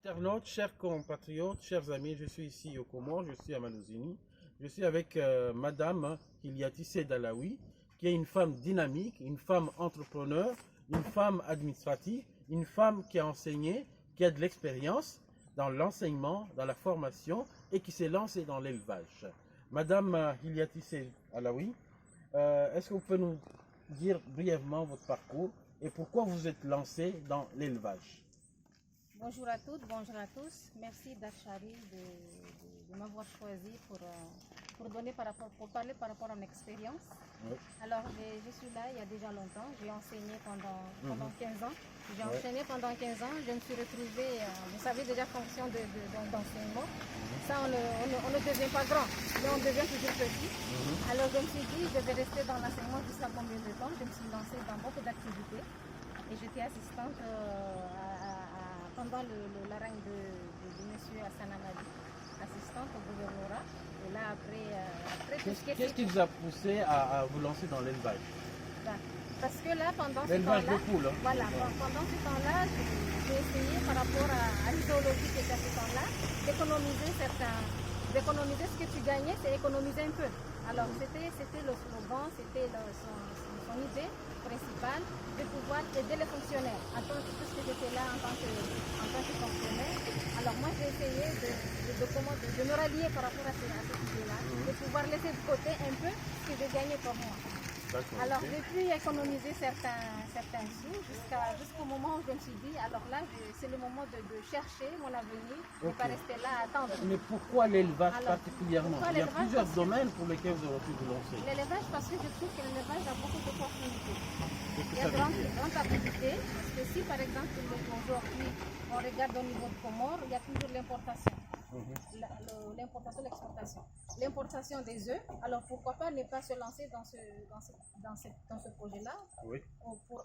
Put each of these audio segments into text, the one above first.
Internautes, chers compatriotes, chers amis, je suis ici au Comores, je suis à Maluzini. Je suis avec Madame Iliatissé Dalaoui, qui est une femme dynamique, une femme entrepreneur, une femme administrative, une femme qui a enseigné, qui a de l'expérience dans l'enseignement, dans la formation et qui s'est lancée dans l'élevage. Madame Iliatissé Dalaoui, est-ce que vous pouvez nous dire brièvement votre parcours et pourquoi vous êtes lancée dans l'élevage? Bonjour à toutes, bonjour à tous. Merci d'Achari de m'avoir choisi pour parler par rapport à mon expérience. Oui. Alors, je suis là il y a déjà longtemps. J'ai enseigné pendant 15 ans. J'ai enchaîné pendant 15 ans. Je me suis retrouvée, vous savez déjà, fonction d'enseignement. Ça, on ne devient pas grand, mais on devient toujours petit. Alors, je me suis dit, je vais rester dans l'enseignement jusqu'à combien de temps. Je me suis lancée dans beaucoup d'activités. Et j'étais assistante pendant la règne de M. Hassan Amadi, assistante au gouvernorat. Et là, après qu'est-ce qui vous a poussé à vous lancer dans l'élevage? Parce que là, pendant ce temps-là, voilà, pendant ce temps-là, j'ai essayé par rapport à l'idéologie qui était à ce temps-là, d'économiser ce que tu gagnais, c'est économiser un peu. Alors, c'était le slogan, c'était son idée principale de pouvoir aider les fonctionnaires. Puisque j'étais là en tant que fonctionnaire, alors moi j'ai essayé de me rallier par rapport à cette idée-là, de pouvoir laisser de côté un peu ce que j'ai gagné pour moi. Alors j'ai pu économiser certains sous jusqu'au moment où je me suis dit, alors là c'est le moment de chercher mon avenir, de ne pas rester là à attendre. Mais pourquoi l'élevage particulièrement? Il y a plusieurs domaines pour lesquels vous aurez pu vous lancer. L'élevage, parce que je trouve que l'élevage a beaucoup d'opportunités. Il y a grande activité, parce que si par exemple aujourd'hui on regarde au niveau de Comores, il y a toujours l'importation. L'importation, l'exportation. L'importation des œufs, alors pourquoi pas ne pas se lancer dans ce projet-là,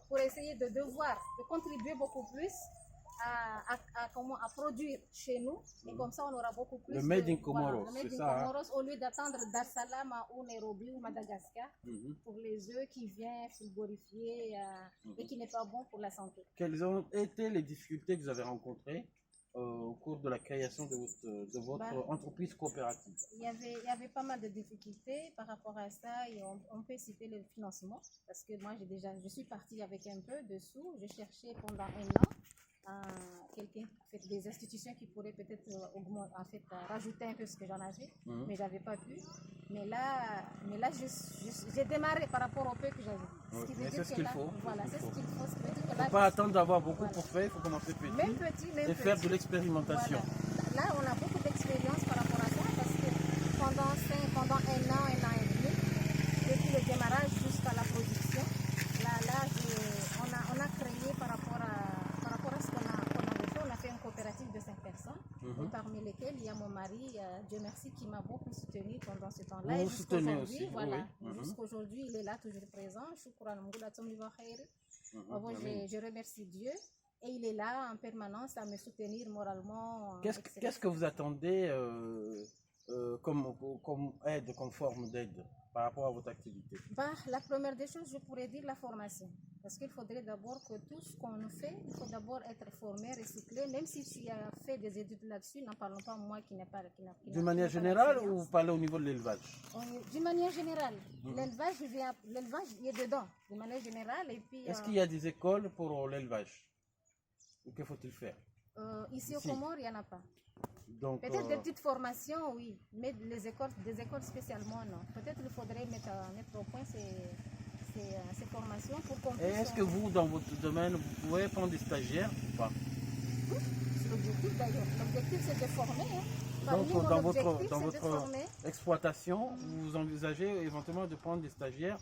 pour essayer de contribuer beaucoup plus à produire chez nous, et comme ça on aura beaucoup plus le Made in Comoros, le Made in Comoros, au lieu d'attendre Dar es Salaam ou Nairobi ou Madagascar pour les œufs qui viennent frigorifiés et qui n'est pas bon pour la santé. Quelles ont été les difficultés que vous avez rencontrées au cours de la création de votre entreprise coopérative? Il y avait pas mal de difficultés par rapport à ça, et on peut citer le financement, parce que moi je suis partie avec un peu de sous. Je cherchais pendant un an quelqu'un, des institutions qui pourraient peut-être rajouter un peu ce que j'en avais, mais j'avais pas pu. Mais là j'ai démarré par rapport au peu que j'avais. C'est ce qu'il faut. Voilà, c'est ce qu'il faut. Il ne faut pas attendre d'avoir beaucoup pour faire, il faut commencer petit, et faire de l'expérimentation. Voilà. Là, on a beaucoup d'expérience par rapport à ça, parce que pendant un an et demi, depuis le démarrage jusqu'à la production, on a créé par rapport à ce qu'on avait fait, on a fait une coopérative de 5 personnes, et parmi lesquelles il y a mon mari, Dieu merci, qui m'a beaucoup soutenu pendant ce temps-là. Vous soutenez aussi, voilà. Jusqu'aujourd'hui, il est là, toujours présent. Je remercie Dieu. Et il est là en permanence à me soutenir moralement. Qu'est-ce que vous attendez comme aide, comme forme d'aide par rapport à votre activité? La première des choses, je pourrais dire la formation. Parce qu'il faudrait d'abord que tout ce qu'on fait, il faut d'abord être formé, recyclé. Même si tu as fait des études là-dessus, n'en parlons pas moi qui n'ai pas. D'une manière générale, ou vous parlez au niveau de l'élevage? D'une manière générale. L'élevage, il est dedans, d'une manière générale. Est-ce qu'il y a des écoles pour l'élevage? Ou que faut-il faire? Ici au Comores, il n'y en a pas. Peut-être des petites formations, oui, mais des écoles spécialement, non. Peut-être qu'il faudrait mettre au point ces formations pour qu'on puisse... Est-ce que vous, dans votre domaine, vous pouvez prendre des stagiaires ou pas? C'est l'objectif d'ailleurs. L'objectif, c'est de former. Donc, dans votre exploitation, vous envisagez éventuellement de prendre des stagiaires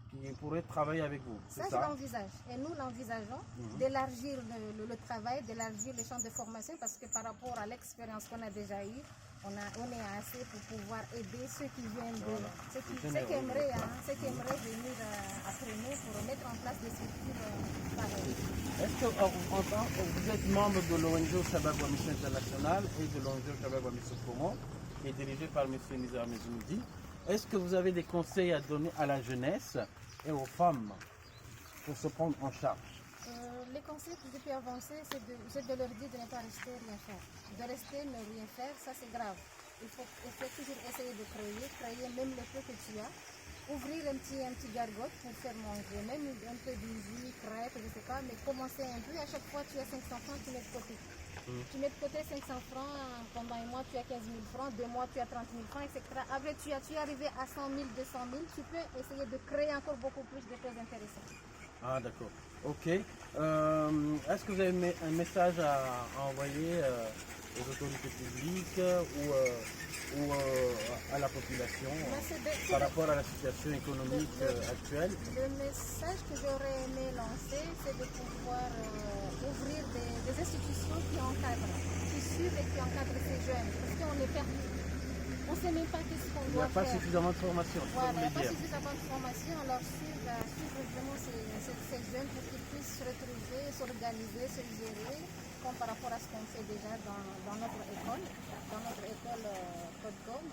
qui pourraient travailler avec vous? Ça, je l'envisage. Et nous l'envisageons d'élargir le travail, d'élargir le champ de formation, parce que par rapport à l'expérience qu'on a déjà eue, on est assez pour pouvoir aider ceux qui viennent ceux qui aimeraient venir après nous pour mettre en place des structures pareilles. Est-ce que vous êtes membre de l'ONG Shabab Wa Mission International et de l'ONG Shabab Wa Mission Comores, qui est dirigée par M. Nizar Mezoumoudi? Est-ce que vous avez des conseils à donner à la jeunesse et aux femmes pour se prendre en charge? les conseils que je peux avancer, c'est de leur dire de ne pas rester rien faire. De rester ne rien faire, ça c'est grave. Il faut toujours essayer de créer même le peu que tu as. Ouvrir un petit gargote pour faire manger, même un peu d'huile, crêpes, je ne sais pas, mais commencer un peu. À chaque fois, tu as 500 francs, tu mets de côté. Tu mets de côté 500 francs, pendant un mois, tu as 15 000 francs, 2 mois, tu as 30 000 francs, etc. Après, tu es arrivé à 100 000, 200 000, tu peux essayer de créer encore beaucoup plus de choses intéressantes. Ah, d'accord. Ok. Est-ce que vous avez un message à envoyer aux autorités publiques ou à la population par rapport à la situation économique actuelle? Le message que j'aurais aimé lancer, c'est de pouvoir ouvrir des institutions qui encadrent, qui suivent et qui encadrent ces jeunes. Parce qu'on est perdu. On ne sait même pas qu'est-ce qu'on doit faire. Il n'y a pas suffisamment de formation. Voilà, il n'y a pas suffisamment de formation. Alors suivre vraiment ces jeunes pour qu'ils puissent se retrouver, s'organiser, se gérer, comme par rapport à ce qu'on fait déjà dans notre école Codecom.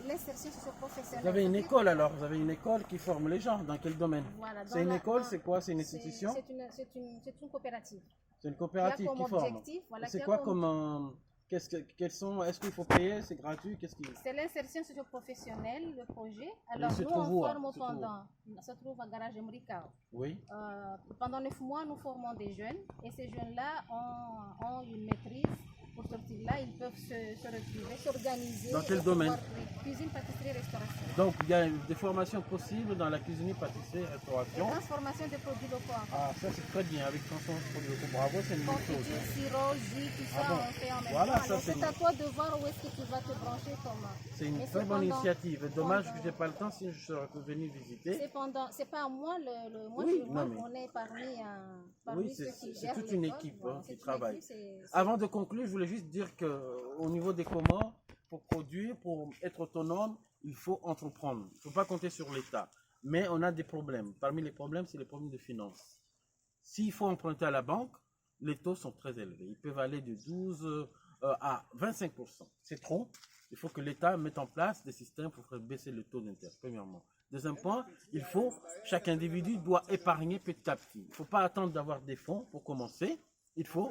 L'insertion socio-professionnelle. Vous avez une école alors, vous avez une école qui forme les gens. Dans quel domaine? Voilà, c'est une école, c'est quoi? C'est une institution? C'est une coopérative. C'est une coopérative qui forme. Voilà, c'est quoi comme... Est-ce qu'il faut payer? C'est gratuit? C'est l'insertion socio-professionnelle, le projet. Alors, nous, on forme ça se trouve à Garage Emricao. Oui. Pendant 9 mois, nous formons des jeunes et ces jeunes-là ont une maîtrise. Pour sortir là, ils peuvent se retrouver, s'organiser. Dans quel domaine? Cuisine, pâtisserie, restauration. Donc, il y a des formations possibles dans la cuisine, pâtisserie, restauration. Transformation des produits locaux. Ah, ça c'est très bien, avec transformation des produits locaux. Bravo, c'est une bonne chose. Confiture, sirop, jus, tout ça, on fait en même voilà, temps. C'est à toi de voir où est-ce que tu vas te brancher comment. C'est une très bonne initiative. Dommage que je n'ai pas le temps, si je serais venu visiter. C'est pas à moi, on est parmi ceux qui gèrent. C'est toute une équipe qui travaille. Avant de conclure, je voulais juste dire qu'au niveau des Comores, pour produire, pour être autonome, il faut entreprendre. Il ne faut pas compter sur l'État. Mais on a des problèmes. Parmi les problèmes, c'est les problèmes de finances. S'il faut emprunter à la banque, les taux sont très élevés. Ils peuvent aller de 12 à 25%. C'est trop. Il faut que l'État mette en place des systèmes pour faire baisser le taux d'intérêt, premièrement. Deuxième point, chaque individu doit épargner petit à petit. Il ne faut pas attendre d'avoir des fonds pour commencer. Il faut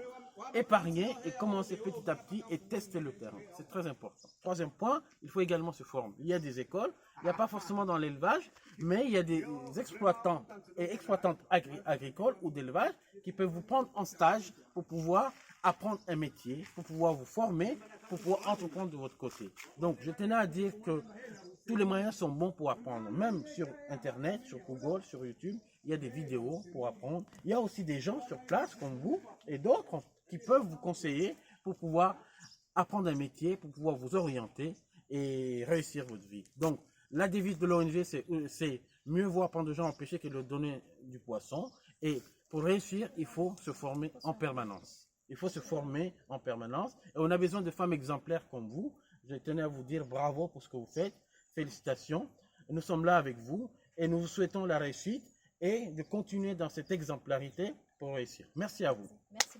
épargner et commencer petit à petit et tester le terrain. C'est très important. Troisième point, il faut également se former. Il y a des écoles, il n'y a pas forcément dans l'élevage, mais il y a des exploitants et exploitantes agricoles ou d'élevage qui peuvent vous prendre en stage pour pouvoir apprendre un métier, pour pouvoir vous former, pour pouvoir entreprendre de votre côté. Donc, je tenais à dire que tous les moyens sont bons pour apprendre. Même sur Internet, sur Google, sur YouTube, il y a des vidéos pour apprendre. Il y a aussi des gens sur place, comme vous et d'autres, qui peuvent vous conseiller pour pouvoir apprendre un métier, pour pouvoir vous orienter et réussir votre vie. Donc, la devise de l'ONG, c'est mieux voir prendre de gens empêcher que de donner du poisson. Et pour réussir, il faut se former en permanence. Il faut se former en permanence. Et on a besoin de femmes exemplaires comme vous. Je tenais à vous dire bravo pour ce que vous faites. Félicitations. Nous sommes là avec vous et nous vous souhaitons la réussite et de continuer dans cette exemplarité pour réussir. Merci à vous. Merci.